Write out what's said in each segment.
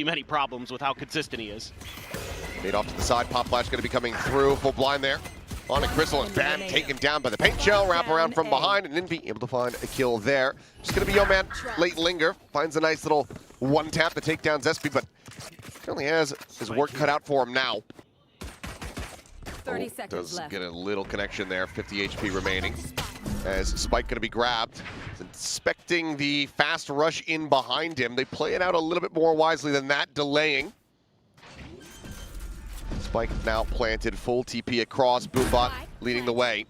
many problems with how consistent he is. Made off to the side. Pop flash going to be coming through. Full blind there. On and Crystal and Ban taken down by the paint shell. Wrap around from behind, and invy able to find a kill there. Just going to be yoman. Late linger. Finds a nice little one tap to take down ZesBeeW, but currently has his work cut out for him now. 30 seconds left. Get a little connection there. 50 HP remaining. As Spike going to be grabbed. Inspecting the fast rush in behind him. They play it out a little bit more wisely than that, delaying. Spike now planted, full TP across, Boombot leading the way.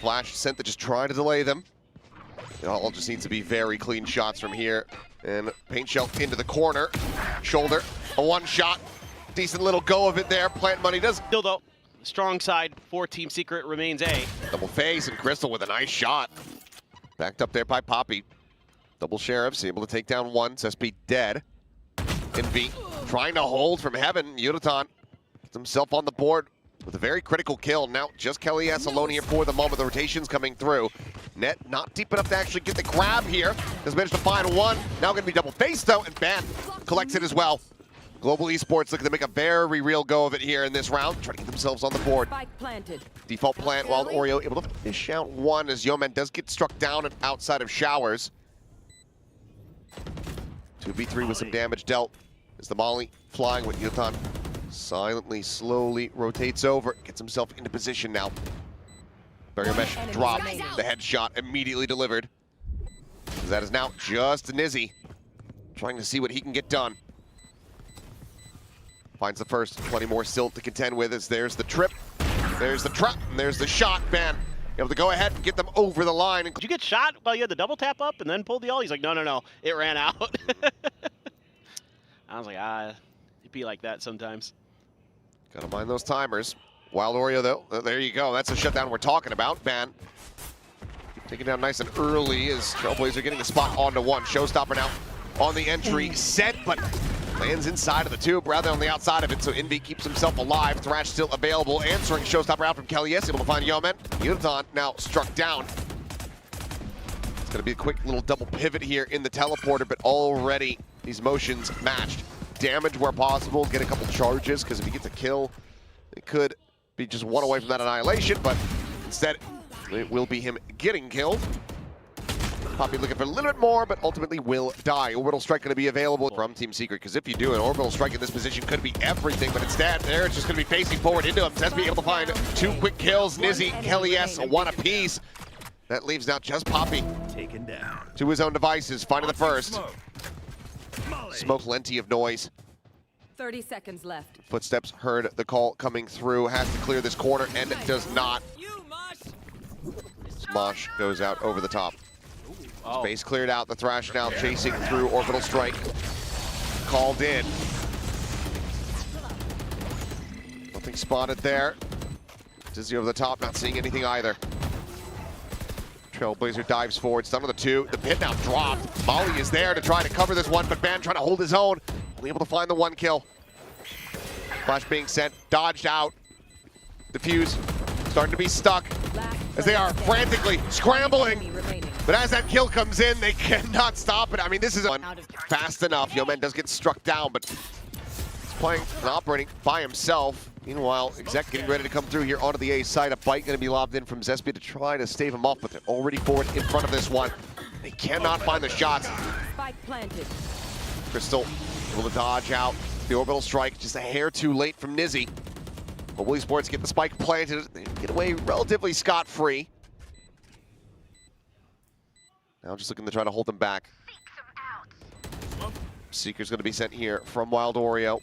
Flash sent to just try to delay them. It all just needs to be very clean shots from here. And paint shell into the corner. Shoulder, a one shot. Decent little go of it there. Plant money does. Still though, strong side for Team Secret remains A. Double phase and Crystal with a nice shot. Backed up there by Papi. Double sheriffs able to take down one. ZesBeeW dead. Invy trying to hold from heaven. UdoTan gets himself on the board with a very critical kill. Now just Kelly's alone here for the moment. The rotation's coming through. Net not deep enough to actually get the grab here. Has managed to find one. Now going to be double face though, and Ban collects it as well. Global Esports looking to make a very real go of it here in this round. Trying to get themselves on the board. Default plant, Wild Oreo able to fish out one as yoman does get struck down and outside of showers. 2v3 with some damage dealt. As the molly flying with UdoTan silently, slowly rotates over, gets himself into position now. Barrier mesh dropped, the headshot immediately delivered. That is now just nizzy, trying to see what he can get done. Finds the first, 20 more still to contend with as there's the trip, there's the trap, and there's the shot. Ban able to go ahead and get them over the line. Did you get shot while you had the double tap up and then pulled the ult? He's like, no, it ran out. I was like, it'd be like that sometimes. Gotta mind those timers. Wild Oreo though, there you go. That's the shutdown we're talking about. Ban taking down nice and early as Trailblazer getting the spot onto one. Showstopper now on the entry set, but lands inside of the tube rather on the outside of it, so invy keeps himself alive. Thrash still available, answering Showstopper out from Kelly, able to find yoman. UdoTan now struck down. It's gonna be a quick little double pivot here in the teleporter, but already these motions matched. Damage where possible, get a couple charges, because if he gets a kill, it could be just one away from that annihilation, but instead it will be him getting killed. Papi looking for a little bit more, but ultimately will die. Orbital Strike going to be available from Team Secret, because if you do, an Orbital Strike in this position could be everything, but instead, there it's just going to be facing forward into him. ZesBeeW able to find two quick kills. Nizzy, Kelly one apiece. That leaves now just Papi taken down to his own devices, finding the first. Smoke plenty of noise. 30 seconds left. Footsteps heard the call coming through. Has to clear this corner and does not. Smosh goes out over the top. Space cleared out. The Thrash now chasing through. Orbital Strike called in. Nothing spotted there. Dizzy over the top, not seeing anything either. Trailblazer dives forward, stun on the two. The pit now dropped. Molly is there to try to cover this one, but Ban trying to hold his own. Only able to find the one kill. Flash being sent, dodged out. Defuse starting to be stuck as they are frantically scrambling. But as that kill comes in, they cannot stop it. I mean, this is fast enough. Yoman does get struck down, but he's playing and operating by himself. Meanwhile, Exec getting ready to come through here onto the A side. A bite going to be lobbed in from ZesBeeW to try to stave him off, but they're already forward in front of this one. They cannot find the shots. Crystal able to dodge out. The Orbital Strike just a hair too late from Nizzy. Global Esports get the spike planted. They get away relatively scot-free. Now just looking to try to hold them back. Seeker's going to be sent here from Wild Oreo.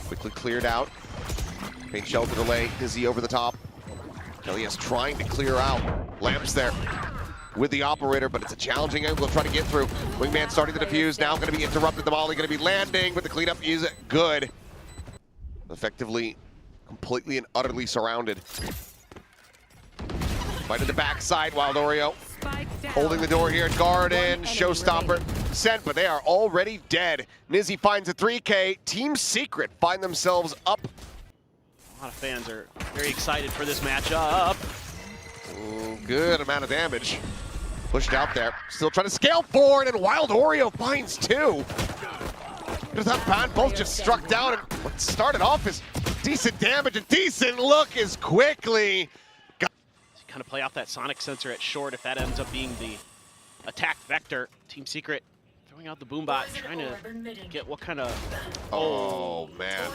Quickly cleared out. Paint shelter delay. Dizzy over the top. Kelly is trying to clear out. Lamps there with the operator, but it's a challenging angle to try to get through. Wingman starting to defuse. Now going to be interrupted. The Molly going to be landing, but the cleanup is good. Effectively, completely and utterly surrounded. Right to the backside, Wild Oreo. Holding the door here at Garden. Showstopper sent, but they are already dead. Nizzy finds a 3K. Team Secret find themselves up. A lot of fans are very excited for this matchup. Good amount of damage. Pushed out there. Still trying to scale forward, and Wild Oreo finds two. That ban both just struck down, and what started off as decent damage, a decent look is quickly. Kind of play off that sonic sensor at short if that ends up being the attack vector. Team Secret throwing out the boombot, trying to get what kind of... Oh, man.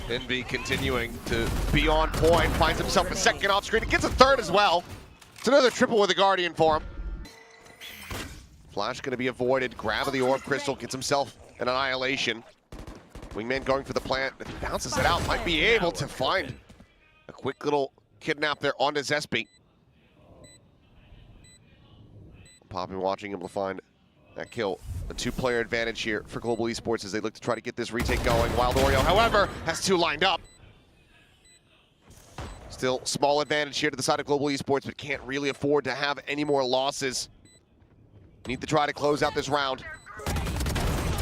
Invy continuing to be on point, finds himself a second off screen, and gets a third as well. It's another triple with the Guardian for him. Flash going to be avoided, grab of the orb crystal, gets himself an annihilation. Wingman going for the plant, bounces it out, might be able to find a quick little kidnap there onto ZesBeeW. Papi watching him to find that kill. A two-player advantage here for Global Esports as they look to try to get this retake going. Wild Oreo, however, has two lined up. Still small advantage here to the side of Global Esports, but can't really afford to have any more losses. Need to try to close out this round.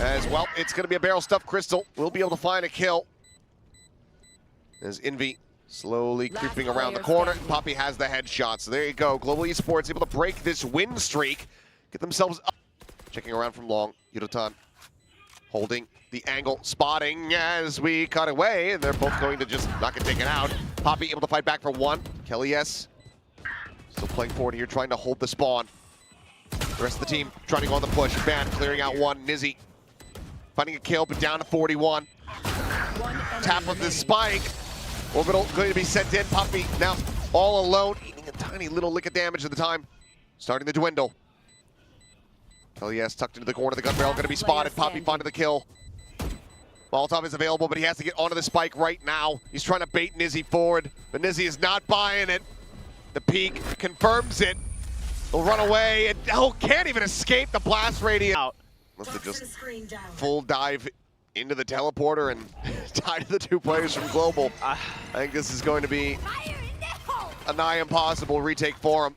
As well, it's going to be a barrel stuffed crystal. We'll be able to find a kill. As Invy slowly creeping around the corner. Papi has the headshot. So there you go. Global Esports able to break this win streak. Get themselves up. Checking around from long. UdoTan holding the angle. Spotting as we cut away. And they're both going to just not get taken out. Papi able to fight back for one. Kelly S. Still playing forward here, trying to hold the spawn. The rest of the team trying to go on the push. Van clearing out one. Nizzy finding a kill, but down to 41. Tap of the spike. Orbital going to be sent in. Papi now all alone, eating a tiny little lick of damage at the time. Starting to dwindle. Kelly S tucked into the corner. The gun barrel going to be spotted. Papi finding the kill. Molotov is available, but he has to get onto the spike right now. He's trying to bait Nizzy forward, but Nizzy is not buying it. The peak confirms it. He'll run away and can't even escape the blast radius. Must have just full dive into the teleporter and tied the two players from Global. I think this is going to be a nigh impossible retake for him.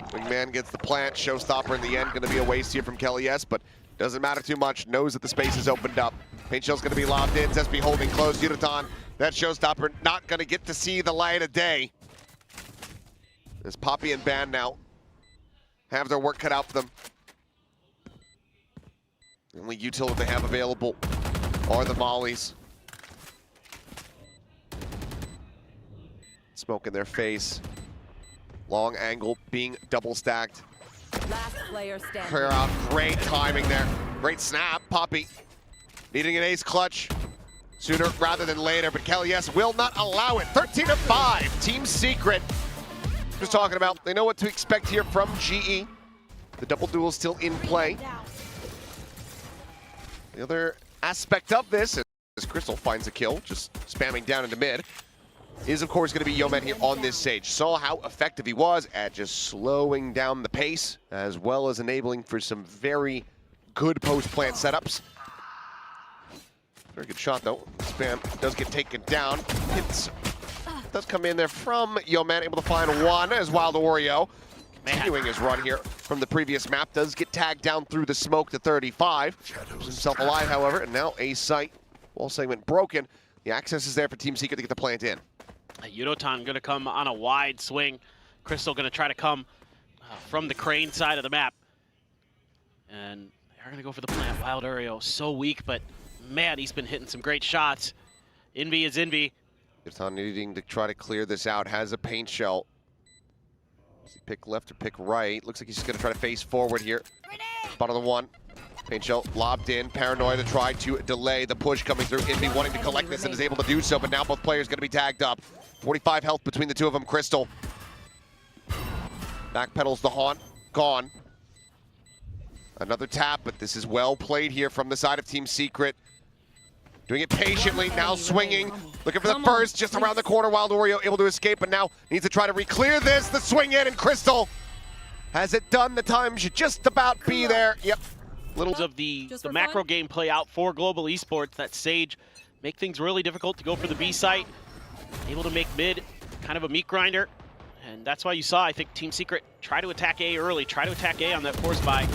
Wingman gets the plant, showstopper in the end, going to be a waste here from Kelly S, but doesn't matter too much, knows that the space is opened up. Paint shell's going to be lobbed in, ZesBeeW holding close, UdoTan, that showstopper not going to get to see the light of day. As Papi and Ban now have their work cut out for them. The only utility they have available are the mollies. Smoke in their face. Long angle being double stacked. Last player standing. Clear out, great timing there. Great snap, Papi. Needing an ace clutch sooner rather than later, but Kelly S will not allow it. 13-5, Team Secret. Just talking about, they know what to expect here from GE. The double duel still in play. The other aspect of this, as Crystal finds a kill, just spamming down into mid, is of course going to be Yoman here on this stage. Saw how effective he was at just slowing down the pace, as well as enabling for some very good post-plant setups. Very good shot though. Spam does get taken down. Hits does come in there from Yoman, able to find one as Wild Oreo. Continuing his run here from the previous map, does get tagged down through the smoke to 35. Keeps himself alive, however, and now a sight. Wall segment broken. The access is there for Team Secret to get the plant in. UdoTan going to come on a wide swing. Crystal going to try to come from the crane side of the map. And they're going to go for the plant. Wild Oreo, so weak, but man, he's been hitting some great shots. Invy is Invy. UdoTan needing to try to clear this out, has a paint shell. Does he pick left or pick right? Looks like he's just going to try to face forward here. Bottom of the one. Paint shell lobbed in. Paranoia to try to delay the push coming through. Invy wanting to collect this and is able to do so, but now both players going to be tagged up. 45 health between the two of them. Crystal backpedals the haunt. Gone. Another tap, but this is well played here from the side of Team Secret. Doing it patiently, now swinging. Looking for the first, just around the corner. Wild Oreo able to escape, but now needs to try to re-clear this. The swing in, and Crystal has it done. The time should just about be there. Yep. Little of the macro game play out for Global Esports, that Sage make things really difficult to go for the B site. Able to make mid kind of a meat grinder. And that's why you saw, I think, Team Secret try to attack A early, try to attack A on that force buy.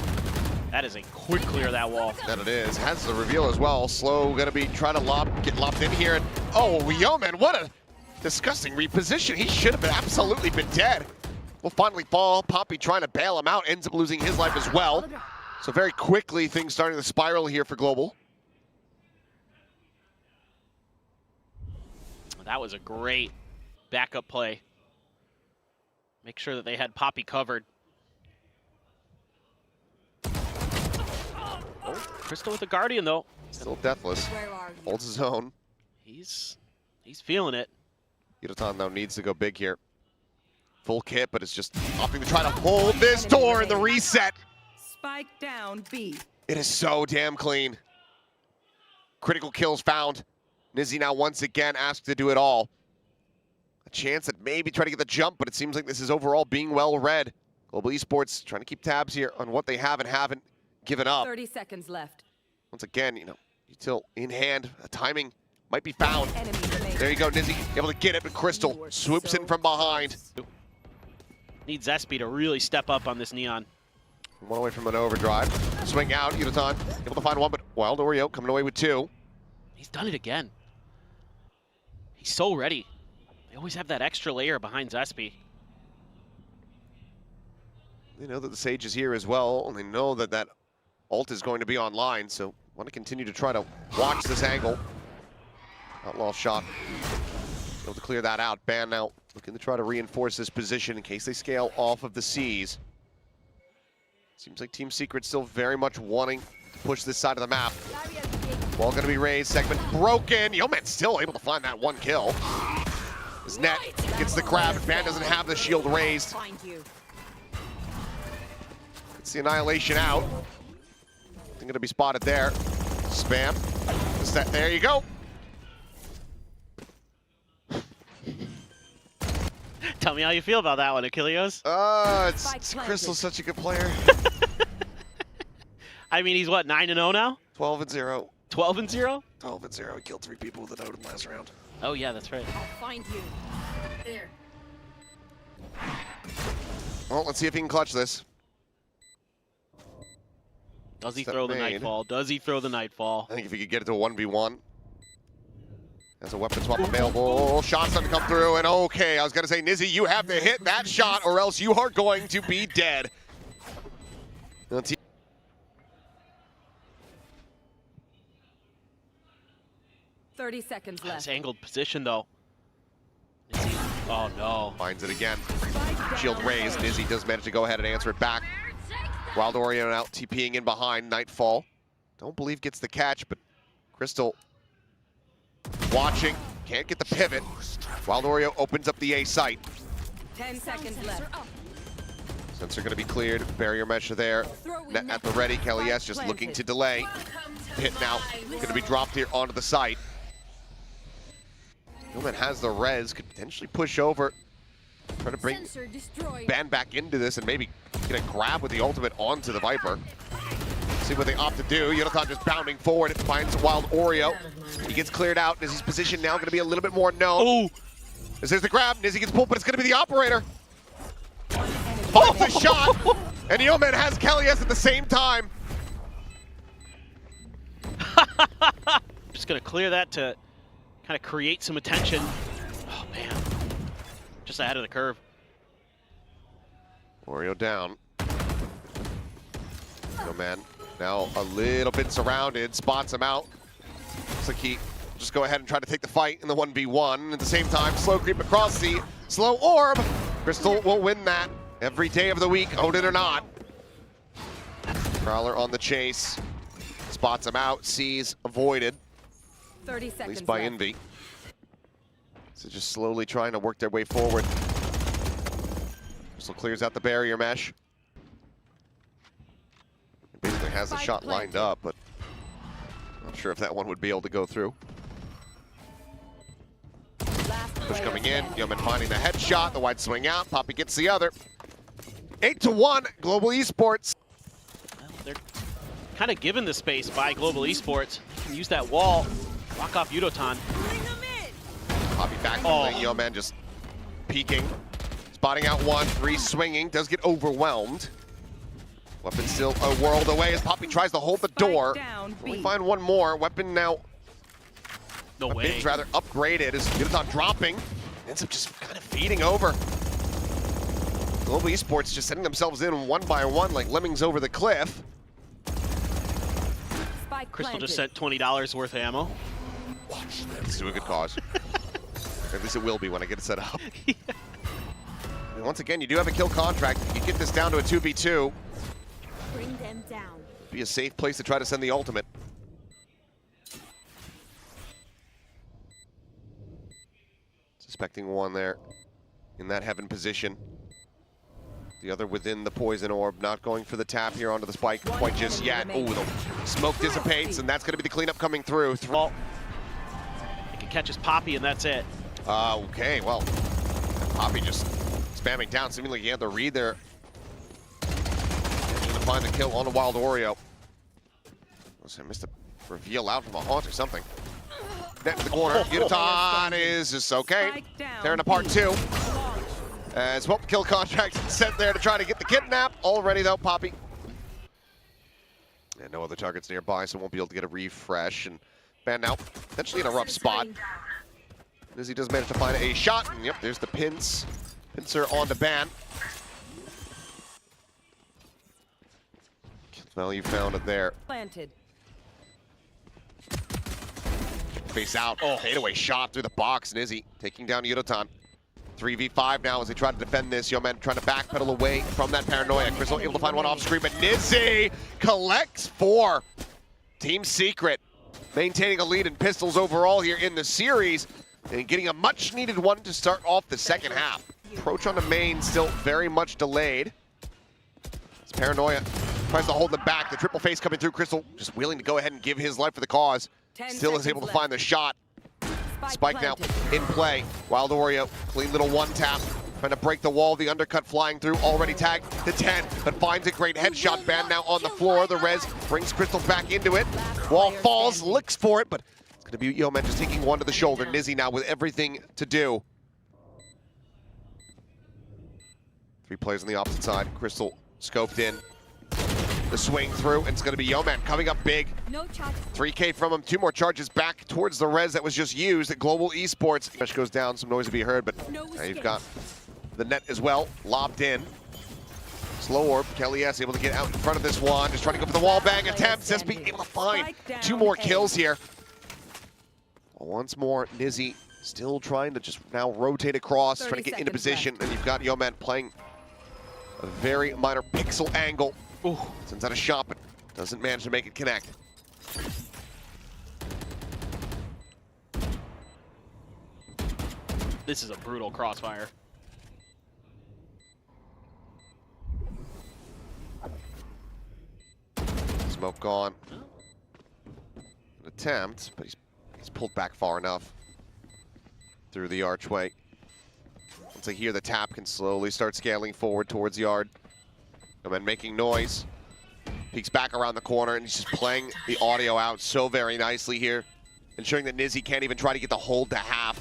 That is a quick clear of that wall. That it is. Has the reveal as well. Slow gonna be trying to get lobbed in here. And oh, Yoman, what a disgusting reposition. He should have absolutely been dead. will finally fall. Papi trying to bail him out, ends up losing his life as well. So very quickly, things starting to spiral here for Global. That was a great backup play. Make sure that they had Papi covered. Oh, Crystal with the Guardian, though. Still deathless. Holds his own. He's feeling it. UdoTan, though, needs to go big here. Full kit, but it's just opting to try to hold this door in the reset. Spike down B. It is so damn clean. Critical kills found. Nizzy now once again asked to do it all. A chance at maybe trying to get the jump, but it seems like this is overall being well read. Global Esports trying to keep tabs here on what they have and haven't given up. 30 seconds left. Once again, you know, util in hand, a timing might be found. There you go, Nizzy, able to get it, but Crystal swoops in from behind. Needs ZesBeeW to really step up on this Neon. One away from an overdrive. Swing out, UdoTan able to find one, but Wild Oreo coming away with two. He's done it again. He's so ready. They always have that extra layer behind ZesBeeW. They know that the Sage is here as well, and they know that that ult is going to be online, so want to continue to try to watch this angle. Outlaw shot. Able to clear that out. Ban now looking to try to reinforce this position in case they scale off of the C's. Seems like Team Secret still very much wanting to push this side of the map. Ball going to be raised. Segment broken. Yoman still able to find that one kill. His net gets the grab, and Ban doesn't have the shield raised. It's the annihilation out. Nothing going to be spotted there. Spam. There you go. Tell me how you feel about that one, Achilles. It's Crystal's such a good player. I mean, he's what, 9-0 now? 12-0. 12-0? 12-0. He killed 3 people with an Odin last round. Oh yeah, that's right. I'll find you. There. Well, let's see if he can clutch this. Does he throw the Nightfall? Does he throw the Nightfall? I think if he could get it to a 1v1. There's a weapon swap available. Shots starting to come through, and okay, I was going to say, Nizzy, you have to hit that shot or else you are going to be dead. 30 seconds left. This angled position, though. Nizzy. Oh, no. Finds it again. Shield raised. Nizzy does manage to go ahead and answer it back. Wild Oreo out TPing in behind. Nightfall. Don't believe gets the catch, but Crystal watching. Can't get the pivot. Wild Oreo opens up the A site. 10 seconds left. Sensor going to be cleared. Barrier mesh there. Net at the ready. Kelly S just looking to delay. Hit now. Going to be dropped here onto the site. Yoman has the res. Could potentially push over. Try to bring Ban back into this and maybe get a grab with the ultimate onto the Viper. See what they opt to do. UdoTan just bounding forward. It finds Wild Oreo. He gets cleared out. Nizzy's position now going to be a little bit more known. Oh! As there's the grab. Nizzy gets pulled, but it's going to be the operator. Holds the shot. And Yoman has Kelly S at the same time. Just going to clear that to kind of create some attention. Oh, man. Just ahead of the curve. Oreo down. Yoman now a little bit surrounded, spots him out. Looks like he will just go ahead and try to take the fight in the 1v1. At the same time, slow creep across the slow orb. Crystal will win that every day of the week, Odin or not. Prowler on the chase. Spots him out, sees avoided. 30 seconds at least by left. Envy. So just slowly trying to work their way forward. Crystal clears out the barrier mesh. Basically has the shot lined up, but not sure if that one would be able to go through. Push coming in, Yoman finding the headshot, the wide swing out, Papi gets the other. 8-1, Global Esports. Well, they're kind of given the space by Global Esports. They can use that wall, lock off UdoTan. Papi back from the Yoman just peeking. Spotting out one, 3 swinging, does get overwhelmed. Weapon still a world away as Papi tries to hold the door. We find one more. Weapon now, No way. Weapon's rather upgraded as UdoTan dropping. Ends up just kind of feeding over. Global Esports just setting themselves in one by one like lemmings over the cliff. Spike Crystal just planted. sent $20 worth of ammo. Let's do a good cause. At least it will be when I get it set up. Yeah. And once again, you do have a kill contract. You get this down to a 2v2. Bring them down. Be a safe place to try to send the ultimate. Suspecting one there in that heaven position. The other within the poison orb, not going for the tap here onto the spike quite just yet. Oh, the smoke dissipates, and that's going to be the cleanup coming through. Well, he can catch his Papi, and that's it. Okay, well, Papi just spamming down, seemingly he had the read there. Trying to find the kill on the Wild Oreo. I missed a reveal out from a haunt or something. Net to the corner. UdoTan is just okay. Tearing apart two. As well, kill contract sent there to try to get the kidnap. Already though, Papi. And no other targets nearby, so won't be able to get a refresh. And Ban now, potentially in a rough spot. As he does manage to find a shot. And yep, there's the pincer on the Ban. Value found it there. Planted. Face out. Oh, fadeaway shot through the box. Nizzy taking down UdoTan. 3v5 now as they try to defend this. Yoman trying to backpedal away from that paranoia. Crystal able to find one off screen, but Nizzy collects 4. Team Secret maintaining a lead in pistols overall here in the series and getting a much needed one to start off the second half. Approach on the main still very much delayed. It's paranoia tries to hold them back. The triple face coming through. Crystal just willing to go ahead and give his life for the cause. Still is able to find the shot. Spike now in play. Wild Oreo, clean little one tap. Trying to break the wall, the undercut flying through. Already tagged to 10, but finds a great headshot. Ban now on the floor. The res brings Crystal back into it. Wall falls, looks for it, but it's going to be Yoman just taking one to the shoulder. Nizzy now with everything to do. 3 players on the opposite side. Crystal scoped in. The swing through, and it's going to be Yoman coming up big. No charge. 3K from him, 2 more charges back towards the res that was just used at Global Esports. Rush goes down, some noise to be heard, but now you've got the net as well, lobbed in. Slow orb, Kelly S able to get out in front of this one, just trying to go for the wall bang attempt. ZesBeeW able to find 2 more kills here. Once more, Nizzy still trying to just now rotate across, trying to get into position, and you've got Yoman playing a very minor pixel angle. Ooh, sends out a shot, but doesn't manage to make it connect. This is a brutal crossfire. Smoke gone. An attempt, but he's pulled back far enough through the archway. Once I hear the tap, can slowly start scaling forward towards yard. And then making noise. Peeks back around the corner, and he's just playing the audio out so very nicely here, ensuring that Nizzy can't even try to get the hold to half.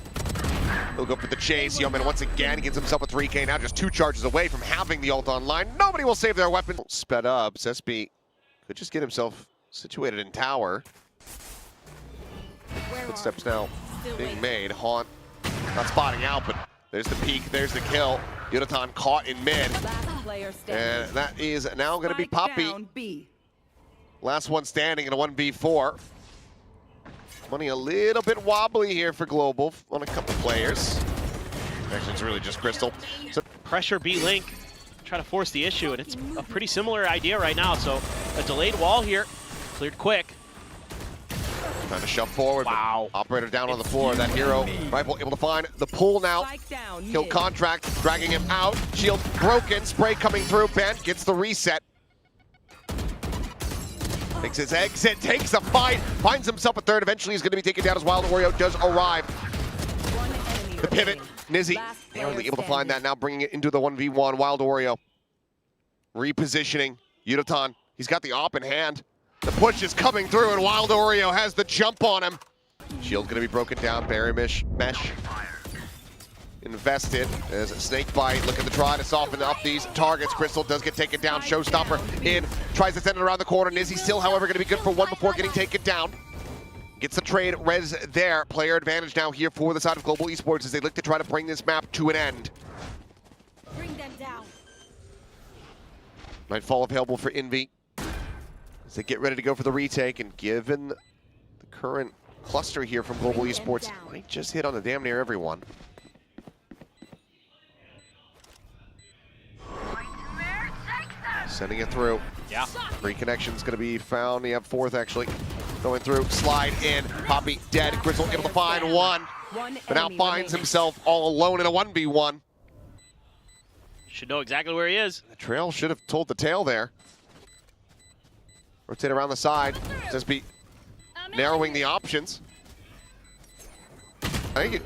He'll go for the chase. Yoman once again gets himself a 3K, now just 2 charges away from having the ult online. Nobody will save their weapon. Sped up. ZesBeeW could just get himself situated in tower. Footsteps now being made. Haunt not spotting out, but there's the peek, there's the kill. UdoTan caught in mid. And that is now going to be Papi. Last one standing in a 1v4. Money a little bit wobbly here for Global on a couple players. Actually, it's really just Crystal. So Pressure B-Link, try to force the issue, and it's a pretty similar idea right now. So a delayed wall here, cleared quick. trying to shove forward. Wow. Operator down on the floor. That hero rifle able to find the pull now. Kill contract, dragging him out. Shield broken, spray coming through. Bent gets the reset. Makes his exit, takes the fight, finds himself a third. Eventually he's going to be taken down as Wild Oreo does arrive. The pivot, Nizzy, barely able to find that, now bringing it into the 1v1. Wild Oreo repositioning. UdoTan, he's got the op in hand. The push is coming through and Wild Oreo has the jump on him. Shield going to be broken down, Barrier mesh invested as a snake bite looking to try to soften up these targets. Crystal does get taken down. Showstopper in, tries to send it around the corner. Nizzy still, however, going to be good for one before getting taken down. Gets the trade, res there. Player advantage now here for the side of Global Esports as they look to try to bring this map to an end. Bring them down. Nightfall available for Invy as they get ready to go for the retake, and given the current cluster here from Global Esports, might just hit on the damn near everyone. Sending it through. Yeah. Free connection's going to be found. You have fourth actually going through. Slide in. Papi dead. Crystal able to find one. But now finds himself all alone in a 1v1. Should know exactly where he is. The trail should have told the tale there. Rotate around the side. ZesBeeW narrowing the options. I think it.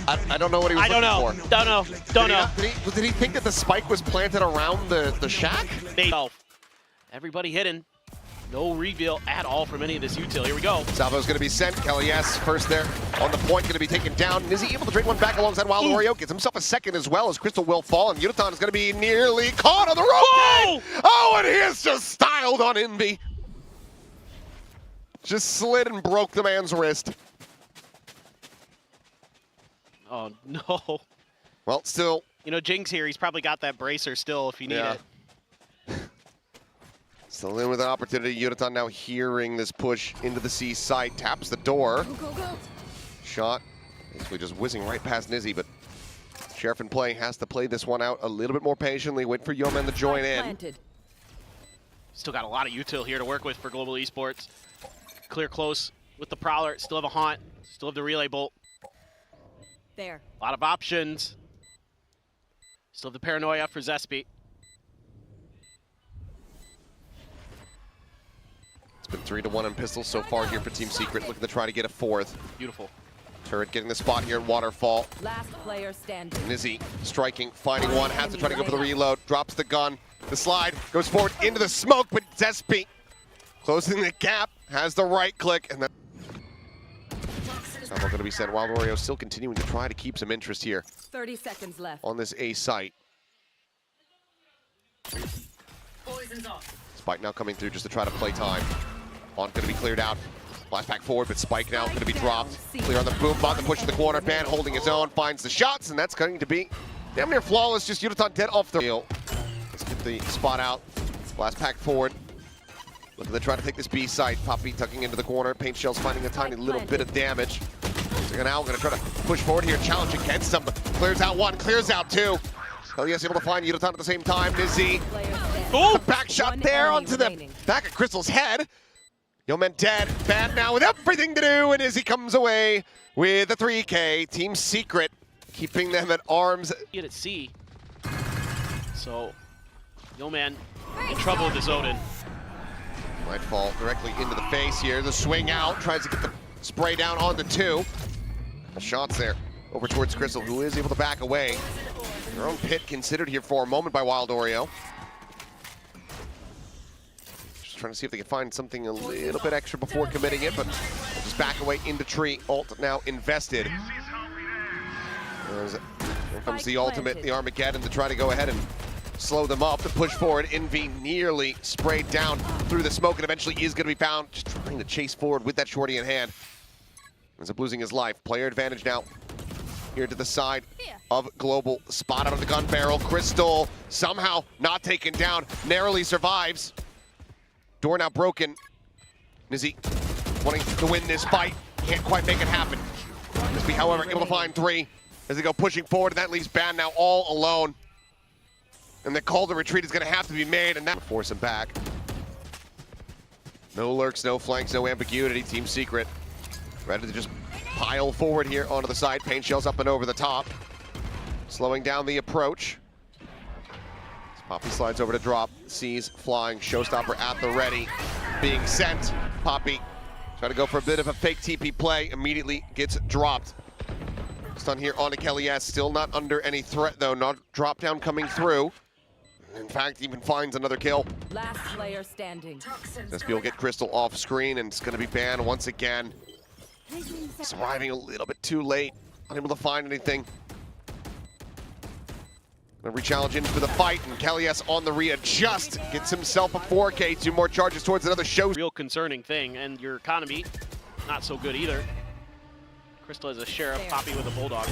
I don't know what he was looking for. Don't know. Did he think that the spike was planted around the shack? Everybody hidden. No reveal at all from any of this util. Here we go. Salvo's going to be sent. Kelly S first there on the point, going to be taken down. Is he able to trade one back alongside Wild Oreo? Gets himself a second as well as Crystal will fall, and UdoTan is going to be nearly caught on the rope. Oh, and he is just styled on Invy. Just slid and broke the man's wrist. Oh, no. Well, still. You know, Jing's here. He's probably got that bracer still if you need it. Still in with an opportunity. UdoTan now hearing this push into the C site. Taps the door. Shot. Basically just whizzing right past Nizzy, but Sheriff in play has to play this one out a little bit more patiently. Wait for Yoman to join in. Still got a lot of util here to work with for Global Esports. Clear close with the Prowler. Still have a Haunt. Still have the Relay Bolt. There. A lot of options. Still have the Paranoia for ZesBeeW. It's been 3-1 in pistols so far here for Team Secret, looking to try to get a fourth. Beautiful. Turret getting the spot here in Waterfall. Last player standing. Nizzy striking, finding one, has to try to go for the reload, drops the gun, the slide, goes forward into the smoke, but ZesBeeW closing the gap, has the right click, and then Salvo going to be sent. Wild Oreo still continuing to try to keep some interest here 30 seconds left. on this A site. Spike now coming through just to try to play time. On going to be cleared out. Last pack forward, but Spike now going to be dropped. Clear on the boom bot, the push in the corner. Ban holding his own, finds the shots, and that's going to be damn near flawless. Just UdoTan dead off the field. Let's get the spot out. Last pack forward. Looking to try to take this B site. Papi tucking into the corner. Paint Shell's finding a tiny little bit of damage. So now going to try to push forward here, challenge against him. Clears out one, clears out two. Hell yes, able to find UdoTan at the same time. Nizzy. Oh, back shot there onto the back of Crystal's head. Yoman dead. Ban now with everything to do, and Nizzy comes away with a 3K. Team Secret keeping them at arms. Get at C. So, Yoman in trouble with his Odin. Might fall directly into the face here. The swing out, tries to get the spray down on the two. The shots there over towards Crystal, who is able to back away. Their own pit considered here for a moment by Wild Oreo. Just trying to see if they can find something a little bit extra before committing it, but they'll just back away into tree. Ult now invested. Here comes the ultimate, the Armageddon, to try to go ahead and slow them up. The push forward, Invy nearly sprayed down through the smoke and eventually is going to be found. Just trying to chase forward with that shorty in hand. Ends up losing his life. Player advantage now here to the side of Global. Spot out of the gun barrel. Crystal somehow not taken down. Narrowly survives. Door now broken. Nizzy wanting to win this fight. Can't quite make it happen. ZesBeeW, however, able to find three as they go pushing forward. And that leaves Ban now all alone. And the call to retreat is going to have to be made, and that will force him back. No lurks, no flanks, no ambiguity. Team Secret ready to just pile forward here onto the side. Paint Shells up and over the top. Slowing down the approach. Papi slides over to drop. Sees flying. Showstopper at the ready. Being sent. Papi trying to go for a bit of a fake TP play. Immediately gets dropped. Stun here onto Kelly S. Still not under any threat though. Not drop down coming through. In fact, even finds another kill. Last player standing. ZesBeeW will get Crystal off screen, and it's going to be banned once again. It's arriving a little bit too late. Unable to find anything. Gonna re-challenge into the fight, and Kelly S on the readjust. Gets himself a 4K, 2 more charges towards another show. Real concerning thing, and your economy, not so good either. Crystal has a Sheriff, Papi with a Bulldog.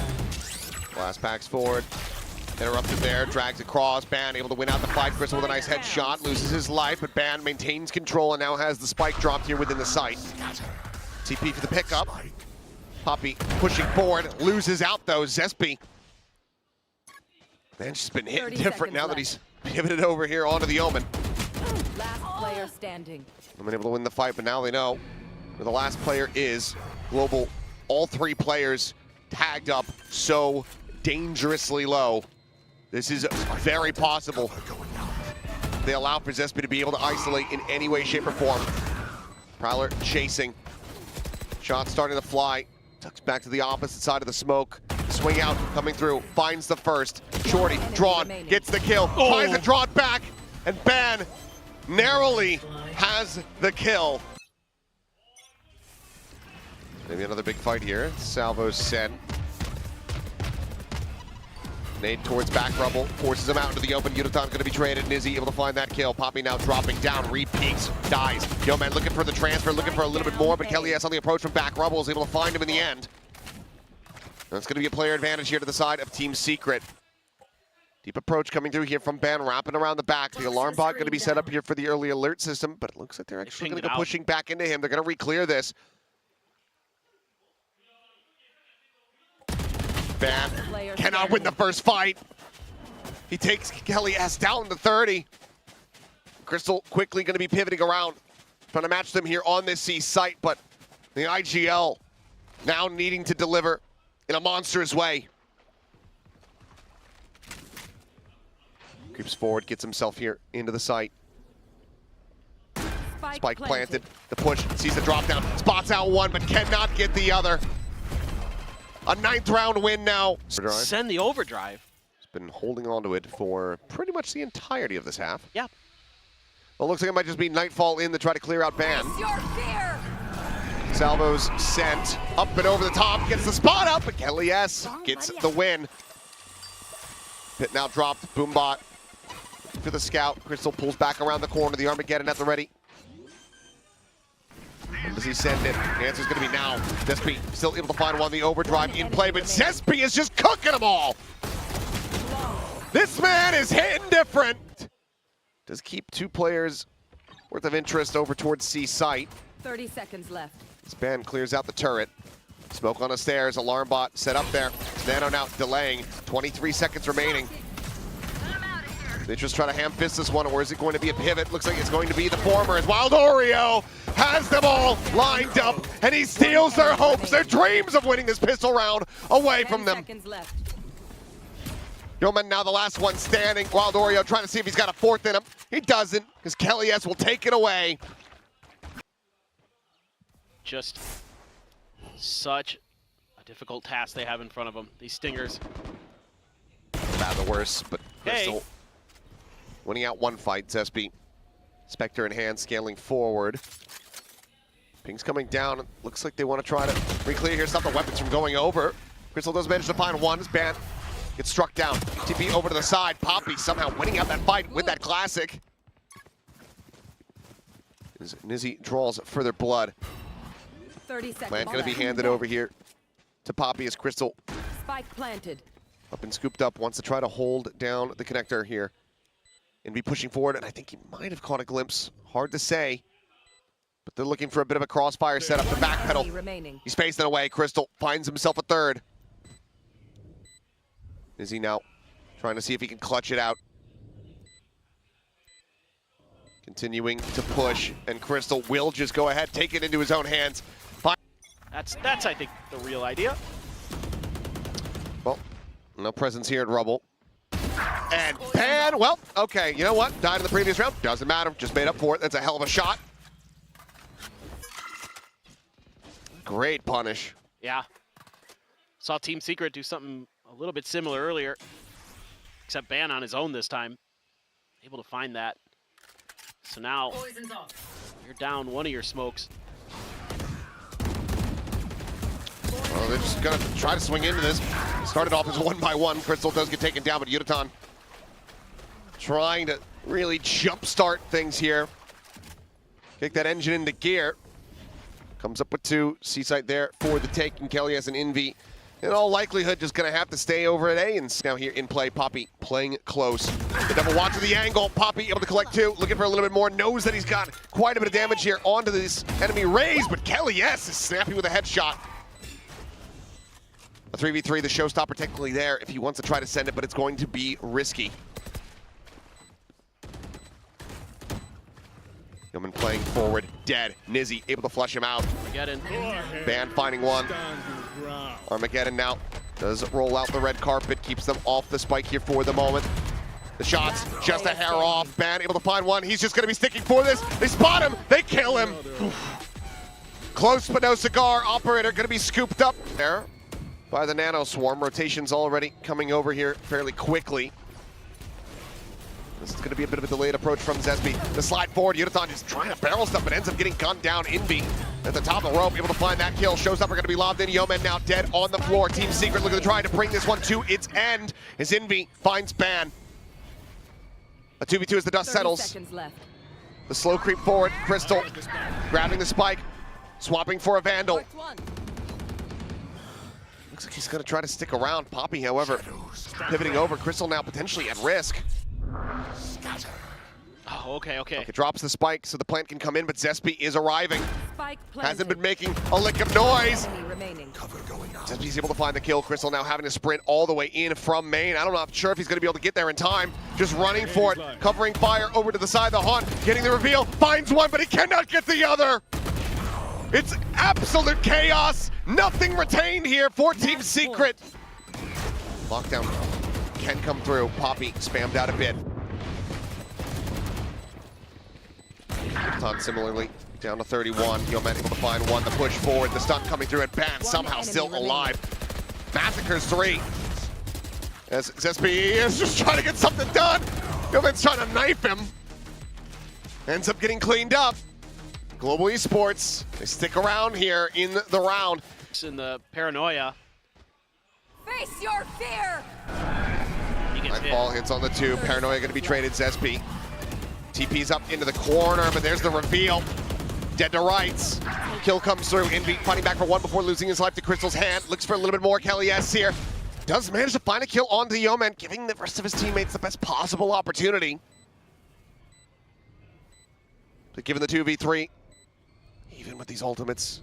Last packs forward. Interrupted there, drags across. Ban able to win out the fight. Crystal with a nice headshot, loses his life, but Ban maintains control and now has the spike dropped here within the site. TP for the pickup. Papi pushing forward, loses out though. ZesBeeW. Man's just been hitting different now that he's pivoted over here onto the Omen. Last player standing. I've been able to win the fight, but now they know where the last player is. Global, all three players tagged up so dangerously low. This is very possible. They allow for ZesBeeW to be able to isolate in any way, shape, or form. Prowler chasing. Shot starting to fly. Tucks back to the opposite side of the smoke. Swing out, coming through, finds the first. Shorty, drawn, gets the kill, finds it drawn back, and Ban narrowly has the kill. Maybe another big fight here. Salvo's sent. Nade towards back rubble, forces him out into the open. UdoTan's going to be traded. Nizzy able to find that kill. Papi now dropping down, repeats, dies. Yoman looking for the transfer, looking for a little bit more, but Kelly's on the approach from back rubble is able to find him in the end. That's going to be a player advantage here to the side of Team Secret. Deep approach coming through here from Ban, wrapping around the back. The alarm bot going to be set up here for the early alert system, but it looks like they're actually going to go pushing back into him. They're going to re-clear this. Ban cannot win the first fight. He takes Kelly S down to 30. Crystal quickly going to be pivoting around, trying to match them here on this C site, but the IGL now needing to deliver in a monstrous way. Creeps forward, gets himself here into the site. Spike planted. The push, sees the drop down, spots out one, but cannot get the other. A 9th round win now. Send the overdrive. He's been holding on to it for pretty much the entirety of this half. Yeah. Well, looks like it might just be Nightfall in to try to clear out Ban. Salvo's sent up and over the top, gets the spot up, but Kelly S gets the win. Pit now dropped, Boombot for the scout. Crystal pulls back around the corner, the Armageddon at the ready. And does he send it? The answer's going to be now. ZesBeeW still able to find one, the overdrive in play, but ZesBeeW is just cooking them all. This man is hitting different. Does keep 2 players worth of interest over towards C site. 30 seconds left. This Ban clears out the turret. Smoke on the stairs, alarm bot set up there. Nano now delaying, 23 seconds remaining. They just try to ham fist this one, or is it going to be a pivot? Looks like it's going to be the former, as Wild Oreo has them all lined up, and he steals their hopes, their dreams of winning this pistol round away from them. 10 seconds left. Yoman now the last one standing. Wild Oreo trying to see if he's got a 4th in him. He doesn't, because Kelly S will take it away. Just such a difficult task they have in front of them. These stingers. Bad the worst, but Crystal Hey. winning out one fight. ZesBeeW, Spectre in hand, scaling forward. Ping's coming down. Looks like they want to try to re-clear here, stop the weapons from going over. Crystal does manage to find one. His Ban gets struck down. TP over to the side. Papi somehow winning out that fight with that classic. As Nizzy draws further blood. 30 seconds Plan going to be left. handed over here to Papi as Crystal Spike planted. up and scooped up. Wants to try to hold down the connector here and be pushing forward. And I think he might have caught a glimpse. Hard to say. But they're looking for a bit of a crossfire setup to backpedal. Remaining. He's facing away. Crystal finds himself a 3rd. Is he now trying to see if he can clutch it out? Continuing to push, and Crystal will just go ahead, take it into his own hands. That's I think the real idea. Well, no presence here at Rubble. And Ban, well, okay, you know what? Died in the previous round. Doesn't matter, just made up for it. That's a hell of a shot. Great punish. Yeah. Saw Team Secret do something a little bit similar earlier, except Ban on his own this time. Able to find that. So now you're down one of your smokes. Well, they're just gonna try to swing into this. Started off as 1-by-1. Crystal does get taken down, but UdoTan trying to really jumpstart things here. Kick that engine into gear. Comes up with 2. C-site there for the take, and Kelly has an invy in all likelihood, just going to have to stay over at A. And now here in play, Papi playing close. The double watch of the angle. Papi able to collect 2, looking for a little bit more. Knows that he's got quite a bit of damage here onto this enemy raise, but Kelly, yes, is snappy with a headshot. A 3v3, the showstopper technically there if he wants to try to send it, but it's going to be risky. Yoman playing forward, dead. Nizzy able to flush him out. Armageddon. Ban finding one. Armageddon now does roll out the red carpet, keeps them off the spike here for the moment. The shots just a hair off. Ban able to find one. He's just going to be sticking for this. They spot him. They kill him. Close but no cigar. Operator going to be scooped up there by the Nano Swarm. Rotations already coming over here fairly quickly. This is going to be a bit of a delayed approach from ZesBeeW. The slide forward, UdoTan just trying to barrel stuff, but ends up getting gunned down. Invy at the top of the rope, able to find that kill. Showstopper going to be lobbed in. Yoman now dead on the floor. Team Secret looking to try to bring this one to its end as Invy finds Ban. A 2v2 as the dust settles. Left. The slow creep forward. Crystal grabbing the spike, swapping for a Vandal. Looks like he's going to try to stick around. Papi, however, pivoting over. Crystal now potentially at risk. Oh, okay. Okay, drops the spike so the plant can come in, but ZesBeeW is arriving. Spike Hasn't been making a lick of noise. Enemy remaining. ZesBeeW's able to find the kill. Crystal now having to sprint all the way in from main. I'm not sure if he's going to be able to get there in time. Just running for it, covering fire over to the side of the hunt, getting the reveal, finds one, but he cannot get the other. It's absolute chaos. Nothing retained here for Team Secret. Lockdown can come through. Papi spammed out a bit. UdoTan similarly down to 31. Yoman able to find one. The push forward. The stun coming through, and Ban somehow still alive. Massacres 3. As ZesBeeW is just trying to get something done. Yoman's trying to knife him. Ends up getting cleaned up. Global Esports, they stick around here in the round. In the paranoia. Face your fear. Nightfall hits on the 2. Paranoia going to be traded. ZesBeeW. TP's up into the corner, but there's the reveal. Dead to rights. Kill comes through. Invy fighting back for one before losing his life to Crystal's hand. Looks for a little bit more. Kelly S here. Does manage to find a kill onto Yoman, giving the rest of his teammates the best possible opportunity. But given the 2v3, even with these ultimates,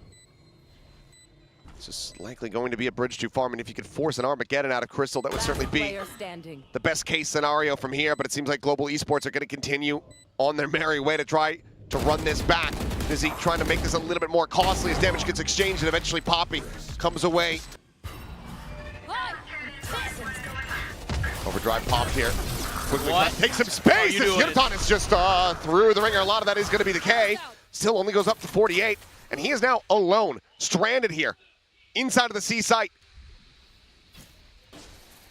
it's just likely going to be a bridge too far. I mean, if you could force an Armageddon out of Crystal, that would certainly be the best case scenario from here, but it seems like Global Esports are going to continue on their merry way to try to run this back. Nizzy trying to make this a little bit more costly as damage gets exchanged, and eventually Papi comes away. Overdrive popped here. Quickly takes some space as UdoTan is just through the ringer. A lot of that is going to be the K. Still only goes up to 48, and he is now alone, stranded here inside of the C site.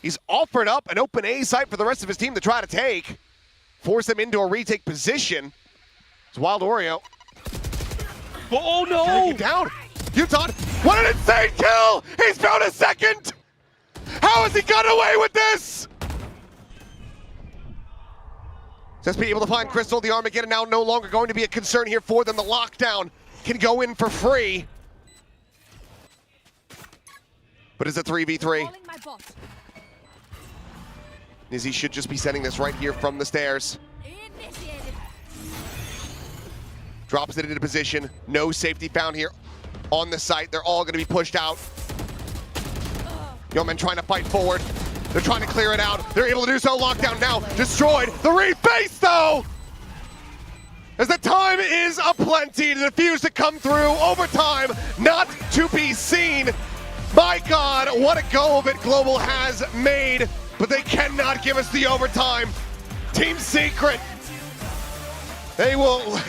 He's offered up an open A site for the rest of his team to try to take, force them into a retake position. It's Wild Oreo. Oh no! Down. UdoTan, what an insane kill! He's found a second! How has he got away with this? ZesBeeW able to find Crystal. The Armageddon now no longer going to be a concern here for them. The lockdown can go in for free. But it's a 3v3. Nizzy should just be sending this right here from the stairs. Drops it into position. No safety found here on the site. They're all going to be pushed out. Yoman trying to fight forward. They're trying to clear it out. They're able to do so. Lockdown now destroyed. The reface though! As the time is aplenty to defuse to come through. Overtime not to be seen. My God, what a go of it Global has made, but they cannot give us the overtime. Team Secret, they will